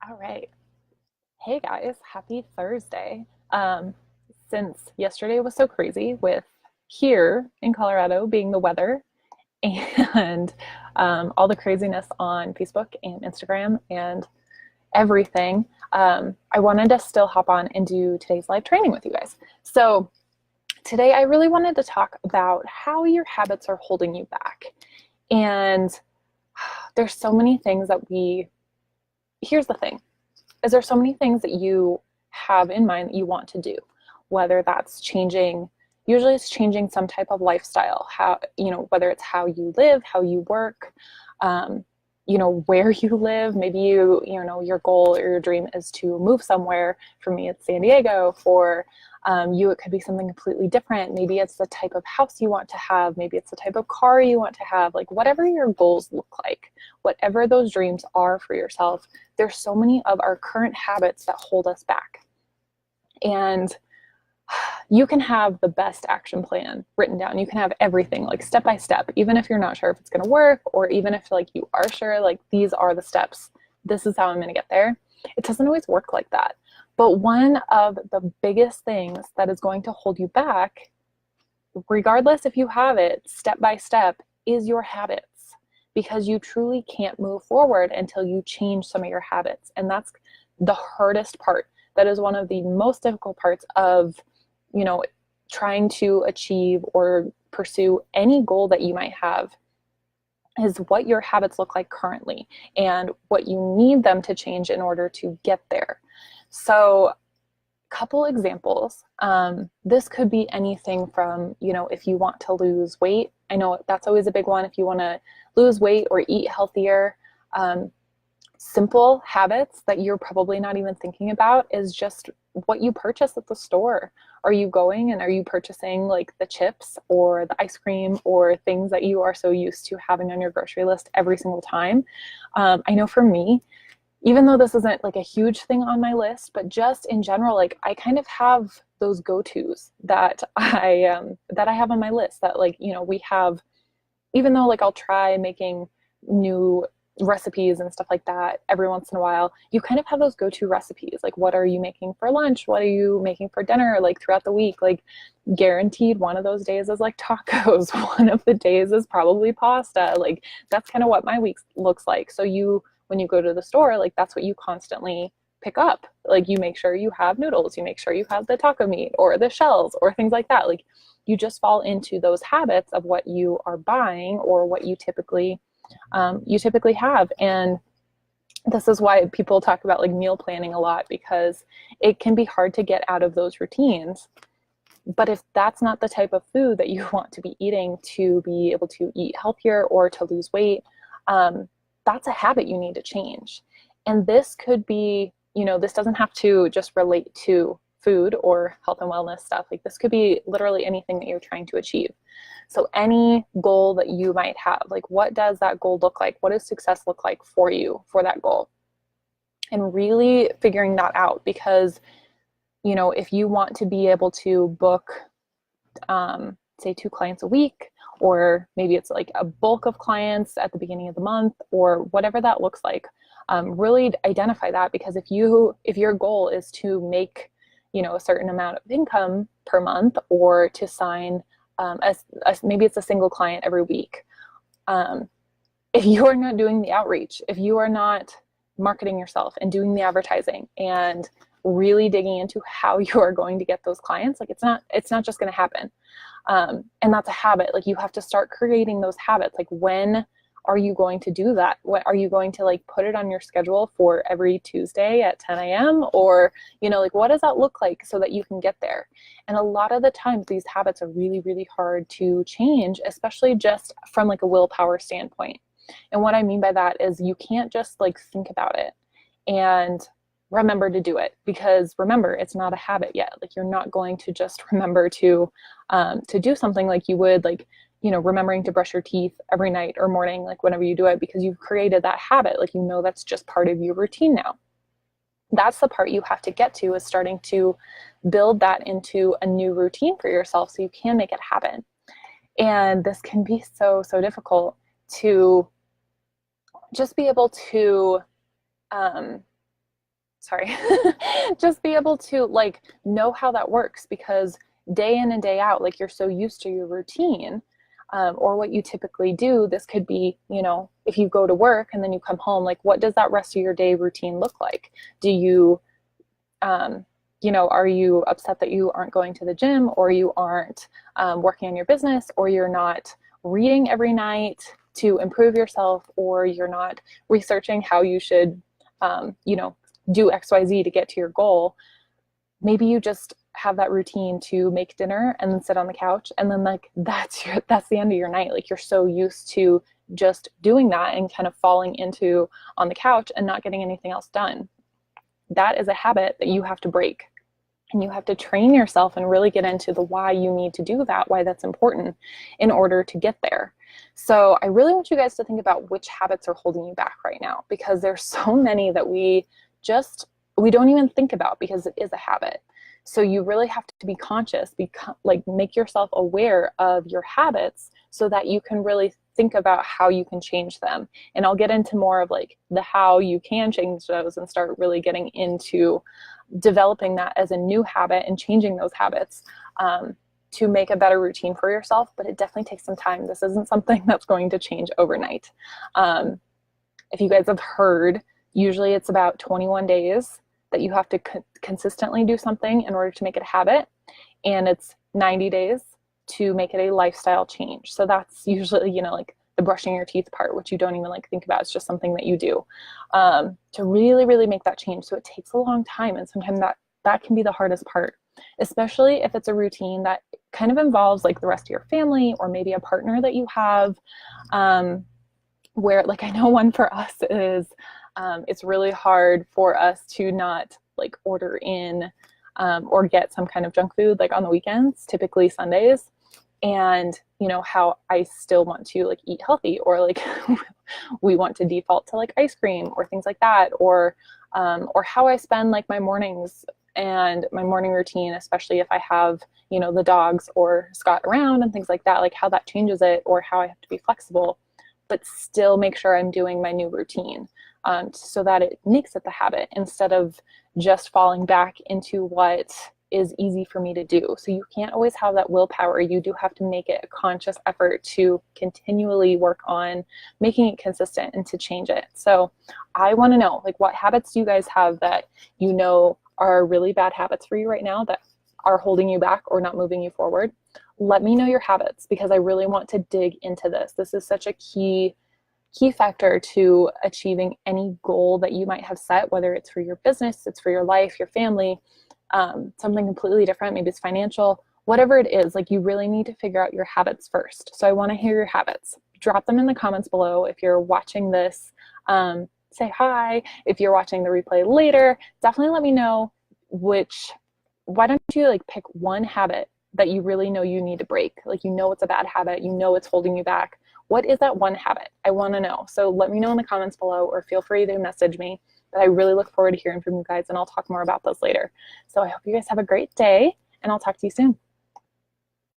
All right. Hey guys, happy Thursday. Um, since yesterday was so crazy with here in Colorado being the weather and all the craziness on Facebook and Instagram and everything, I wanted to still hop on and do today's live training with you guys. So today I really wanted to talk about how your habits are holding you back. And there's so many things here's the thing is there so many things that you have in mind that you want to do, whether that's changing, usually it's changing some type of lifestyle, whether it's how you live, how you work, um, where you live. Maybe your goal or your dream is to move somewhere. For me, it's San Diego. For you, it could be something completely different. Maybe it's the type of house you want to have. Maybe it's the type of car you want to have. Like whatever your goals look like, whatever those dreams are for yourself, there's so many of our current habits that hold us back. And you can have the best action plan written down. You can have everything like step by step, even if you're not sure if it's going to work, or even if like you are sure, like these are the steps. This is how I'm going to get there. It doesn't always work like that. But one of the biggest things that is going to hold you back, regardless if you have it step by step, is your habits. Because you truly can't move forward until you change some of your habits. And that's the hardest part. That is one of the most difficult parts of, trying to achieve or pursue any goal that you might have, is what your habits look like currently and what you need them to change in order to get there. So couple examples. This could be anything from, if you want to lose weight. I know that's always a big one. If you want to lose weight or eat healthier, simple habits that you're probably not even thinking about is just what you purchase at the store. Are you going and are you purchasing like the chips or the ice cream or things that you are so used to having on your grocery list every single time? I know for me, even though this isn't like a huge thing on my list, but just in general, like I kind of have those go-tos that I have on my list that we have, even though like I'll try making new recipes and stuff like that every once in a while, you kind of have those go-to recipes. Like what are you making for lunch? What are you making for dinner? Like throughout the week, like guaranteed one of those days is like tacos. One of the days is probably pasta. Like that's kind of what my week looks like. So when you go to the store, like that's what you constantly pick up. Like you make sure you have noodles, you make sure you have the taco meat or the shells or things like that. Like you just fall into those habits of what you are buying or what you typically have. And this is why people talk about like meal planning a lot, because it can be hard to get out of those routines. But if that's not the type of food that you want to be eating to be able to eat healthier or to lose weight, that's a habit you need to change. And this could be, this doesn't have to just relate to food or health and wellness stuff. Like this could be literally anything that you're trying to achieve. So any goal that you might have, like what does that goal look like? What does success look like for you for that goal? And really figuring that out, because, if you want to be able to book, say 2 clients a week, or maybe it's like a bulk of clients at the beginning of the month, or whatever that looks like, really identify that. Because if your goal is to make, a certain amount of income per month, or to sign maybe it's a single client every week. If you are not doing the outreach, if you are not marketing yourself and doing the advertising and really digging into how you are going to get those clients, like it's not just going to happen. And that's a habit. Like you have to start creating those habits. Like when are you going to do that? What are you going to like put it on your schedule for every Tuesday at 10 a.m. or, like what does that look like so that you can get there? And a lot of the times these habits are really, really hard to change, especially just from like a willpower standpoint. And what I mean by that is you can't just like think about it and remember to do it, because remember, it's not a habit yet. Like you're not going to just remember to do something like you would, like, remembering to brush your teeth every night or morning, like whenever you do it, because you've created that habit. Like, that's just part of your routine now. That's the part you have to get to, is starting to build that into a new routine for yourself so you can make it happen. And this can be so, so difficult to just be able to sorry, just be able to like know how that works, because day in and day out, like you're so used to your routine, or what you typically do. This could be, if you go to work and then you come home, like what does that rest of your day routine look like? Do you, are you upset that you aren't going to the gym, or you aren't working on your business, or you're not reading every night to improve yourself, or you're not researching how you should, do XYZ to get to your goal? Maybe you just have that routine to make dinner and then sit on the couch, and then like that's the end of your night. Like you're so used to just doing that and kind of falling into on the couch and not getting anything else done. That is a habit that you have to break. And you have to train yourself and really get into the why you need to do that, why that's important in order to get there. So I really want you guys to think about which habits are holding you back right now, because there's so many that we don't even think about because it is a habit. So you really have to be conscious, make yourself aware of your habits so that you can really think about how you can change them. And I'll get into more of like the how you can change those and start really getting into developing that as a new habit and changing those habits to make a better routine for yourself. But it definitely takes some time. This isn't something that's going to change overnight. If you guys have heard, usually it's about 21 days that you have to consistently do something in order to make it a habit. And it's 90 days to make it a lifestyle change. So that's usually, like the brushing your teeth part, which you don't even like think about. It's just something that you do to really, really make that change. So it takes a long time. And sometimes that can be the hardest part, especially if it's a routine that kind of involves like the rest of your family, or maybe a partner that you have, where like I know one for us is it's really hard for us to not like order in or get some kind of junk food like on the weekends, typically Sundays. And how I still want to like eat healthy, or like we want to default to like ice cream or things like that, or how I spend like my mornings and my morning routine, especially if I have, the dogs or Scott around and things like that, like how that changes it, or how I have to be flexible, but still make sure I'm doing my new routine so that it makes it the habit instead of just falling back into what is easy for me to do. So you can't always have that willpower. You do have to make it a conscious effort to continually work on making it consistent and to change it. So I want to know, like, what habits do you guys have that are really bad habits for you right now that are holding you back or not moving you forward? Let me know your habits, because I really want to dig into this. This is such a key factor to achieving any goal that you might have set, whether it's for your business, it's for your life, your family, something completely different. Maybe it's financial, whatever it is. Like, you really need to figure out your habits first. So I want to hear your habits. Drop them in the comments below. If you're watching this, say hi. If you're watching the replay later, definitely let me know why don't you like pick one habit that you really know you need to break? Like, it's a bad habit, it's holding you back. What is that one habit? I want to know. So let me know in the comments below, or feel free to message me. But I really look forward to hearing from you guys, and I'll talk more about those later. So I hope you guys have a great day, and I'll talk to you soon.